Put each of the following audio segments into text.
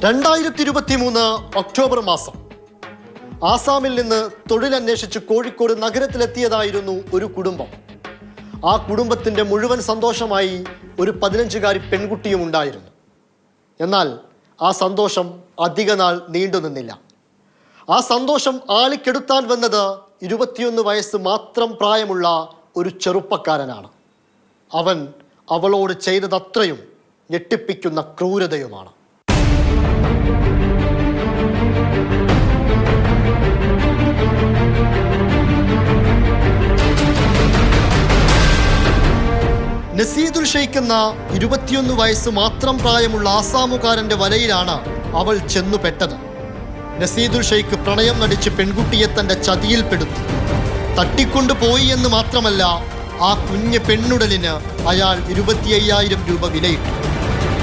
2023 October മാസം ആസാമിൽ നിന്ന് തൊഴിലന്വേഷിച്ച് കോഴിക്കോട് നഗരത്തിലെത്തിയതായിരുന്നു ഒരു കുടുംബം. ആ കുടുംബത്തിൻ്റെ മുഴുവൻ സന്തോഷമായി ഒരു 15-കാരി പെൺകുട്ടിയും ഉണ്ടായിരുന്നു. എന്നാൽ ആ സന്തോഷം അധിക നാൾ നീണ്ടുനിന്നില്ല. ആ സന്തോഷം ആളിക്കെടുത്താൻ വന്നത് 21 വയസ്സ് മാത്രം പ്രായമുള്ള ഒരു ചെറുപ്പക്കാരനാണ്. അവൻ അവളോട് ചെയ്തതത്രയും ഞെട്ടിപ്പിക്കുന്ന ക്രൂരതയുമാണ്. നസീദുൽ ഷെയ്ഖ് എന്ന 21 വയസ്സ് മാത്രം പ്രായമുള്ള ആസാമുകാരന്റെ വലയിലാണ് അവൾ ചെന്നുപെട്ടത്. നസീദുൽ ഷെയ്ഖ് പ്രണയം നടിച്ച് പെൺകുട്ടിയെ തന്റെ ചതിയിൽപ്പെടുത്തി. തട്ടിക്കൊണ്ടുപോയി എന്ന് മാത്രമല്ല, ആ കുഞ്ഞ് പെണ്ണുടലിന് അയാൾ 25,000 രൂപ വിലയിട്ടു.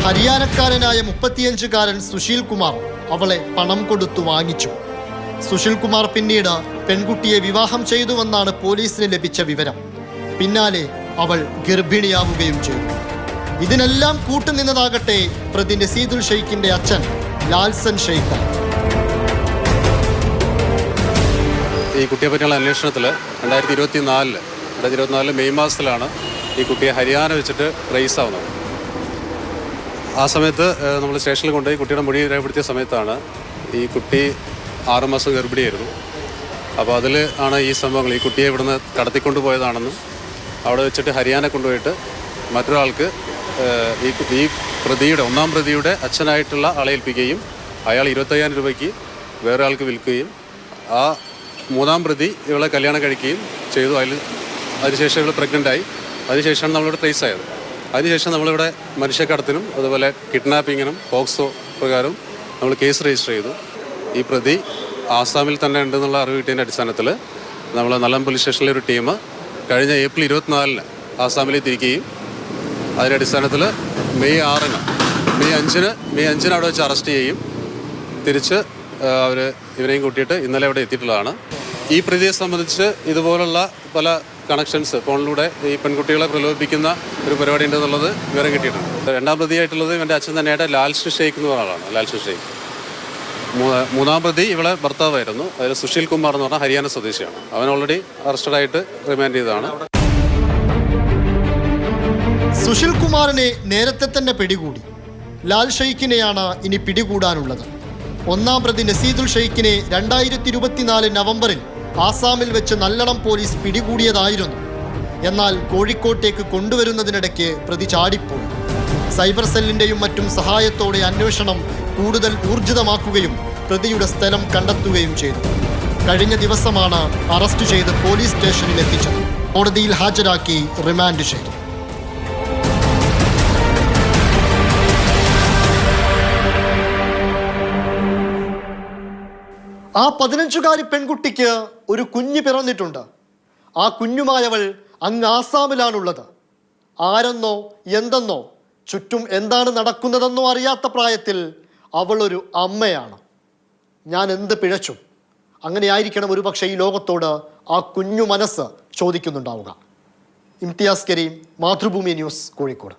ഹരിയാനക്കാരനായ 35-കാരൻ സുശീൽ കുമാർ അവളെ പണം കൊടുത്തു വാങ്ങിച്ചു. സുശീൽ കുമാർ പിന്നീട് പെൺകുട്ടിയെ വിവാഹം ചെയ്തുവെന്നാണ് പോലീസിന് ലഭിച്ച വിവരം. പിന്നാലെ അവൾ ഗർഭിണിയാവുകയും ചെയ്തു. ഇതിനെല്ലാം കൂട്ടുനിന്നതാകട്ടെ പ്രതി നസീദുൽ ഷെയ്ഖിന്റെ അച്ഛൻ ലാൽസൻ ഷെയ്ഖ്. ഈ കുട്ടിയെ പറ്റിയുള്ള അന്വേഷണത്തിൽ 2024 മെയ് മാസത്തിലാണ് ഈ കുട്ടിയെ ഹരിയാന വെച്ചിട്ട് ട്രേസ് ആവുന്നത്. ആ സമയത്ത് നമ്മൾ സ്റ്റേഷനിൽ കൊണ്ടുപോയി കുട്ടിയുടെ മൊഴി രേഖപ്പെടുത്തിയ സമയത്താണ് ഈ കുട്ടി 6 മാസം ഗർഭിണിയായിരുന്നു. അപ്പോൾ അതിൽ ആണ് ഈ സംഭവങ്ങൾ, ഈ കുട്ടിയെ ഇവിടുന്ന് കടത്തിക്കൊണ്ടുപോയതാണെന്നും അവിടെ വെച്ചിട്ട് ഹരിയാന കൊണ്ടുപോയിട്ട് മറ്റൊരാൾക്ക് ഈ പ്രതിയുടെ 1-ാം പ്രതിയുടെ അച്ഛനായിട്ടുള്ള ആളെ ഏൽപ്പിക്കുകയും അയാൾ 25,000 രൂപയ്ക്ക് വേറെ ആൾക്ക് വിൽക്കുകയും ആ 3-ാം പ്രതി ഇവളെ കല്യാണം കഴിക്കുകയും ചെയ്തു. അതിനുശേഷം ഇവൾ പ്രഗ്നൻ്റായി. അതിനുശേഷമാണ് നമ്മളിവിടെ ട്രേസ് ആയത്. അതിനുശേഷം നമ്മളിവിടെ മനുഷ്യക്കടത്തിനും അതുപോലെ കിഡ്നാപ്പിങ്ങിനും പോക്സോ പ്രകാരം നമ്മൾ കേസ് രജിസ്റ്റർ ചെയ്തു. ഈ പ്രതി ആസാമിൽ തന്നെ ഉണ്ടെന്നുള്ള അറിവ് കിട്ടിയതിൻ്റെ അടിസ്ഥാനത്തിൽ നമ്മൾ നല്ലം പോലീസ് സ്റ്റേഷനിലെ ഒരു ടീം കഴിഞ്ഞ ഏപ്രിൽ 24 ആസാമിലേക്ക് തിരിക്കുകയും അതിൻ്റെ അടിസ്ഥാനത്തിൽ മെയ് 5 അവിടെ വെച്ച് അറസ്റ്റ് ചെയ്യും. തിരിച്ച് അവർ ഇവരെയും കൂട്ടിയിട്ട് ഇന്നലെ അവിടെ എത്തിയിട്ടുള്ളതാണ്. ഈ പ്രതിയെ സംബന്ധിച്ച് ഇതുപോലുള്ള പല കണക്ഷൻസ് ഫോണിലൂടെ ഈ പെൺകുട്ടികളെ പ്രലോഭിപ്പിക്കുന്ന ഒരു പരിപാടി ഉണ്ടെന്നുള്ളത് വിവരം കിട്ടിയിട്ടുണ്ട്. 2-ാം പ്രതിയായിട്ടുള്ളത് ഇവൻ്റെ അച്ഛൻ തന്നെയായിട്ട് ലാൽസൻ ഷെയ്ഖ് എന്ന് പറഞ്ഞ ആളാണ്. ലാൽസൻ ഷെയ്ഖ്. 3-ാം പ്രതി ഇവളെ ഭർത്താവായിരുന്നു. അതിൽ സുശീൽ കുമാർ എന്ന് പറഞ്ഞാൽ ഹരിയാന സ്വദേശിയാണ്. അവൻ ഓൾറെഡി അറസ്റ്റഡായിട്ട് റിമാൻഡ് ചെയ്തതാണ്. സുശീൽ കുമാറിനെ നേരത്തെ തന്നെ പിടികൂടി. ലാൽ ഷെയ്ഖിനെയാണ് ഇനി പിടികൂടാനുള്ളത്. 1-ാം പ്രതി നസീദുൽ ഷെയ്ഖിനെ 2024 നവംബറിൽ ആസാമിൽ വെച്ച് നല്ലളം പോലീസ് പിടികൂടിയതായിരുന്നു. എന്നാൽ കോഴിക്കോട്ടേക്ക് കൊണ്ടുവരുന്നതിനിടയ്ക്ക് പ്രതി ചാടിപ്പോയി. സൈബർ സെല്ലിൻ്റെയും മറ്റും സഹായത്തോടെ അന്വേഷണം കൂടുതൽ ഊർജിതമാക്കുകയും പ്രതിയുടെ സ്ഥലം കണ്ടെത്തുകയും ചെയ്തു. കഴിഞ്ഞ ദിവസമാണ് അറസ്റ്റ് ചെയ്ത് പോലീസ് സ്റ്റേഷനിൽ എത്തിച്ചത്. കോടതിയിൽ ഹാജരാക്കി റിമാൻഡ് ചെയ്തു. ആ 15-കാരി പെൺകുട്ടിക്ക് ഒരു കുഞ്ഞ് പിറന്നിട്ടുണ്ട്. ആ കുഞ്ഞുമായവൾ അങ്ങ് ആസാമിലാണുള്ളത്. ആരെന്നോ എന്തെന്നോ ചുറ്റും എന്താണ് നടക്കുന്നതെന്നോ അറിയാത്ത പ്രായത്തിൽ അവളൊരു അമ്മയാണ്. ഞാൻ എന്ത് പിഴച്ചു? അങ്ങനെയായിരിക്കണം ഒരുപക്ഷെ ഈ ലോകത്തോട് ആ കുഞ്ഞു മനസ്സ് ചോദിക്കുന്നുണ്ടാവുക. ഇംതിയാസ് കരീം, മാതൃഭൂമി ന്യൂസ്, കോഴിക്കോട്.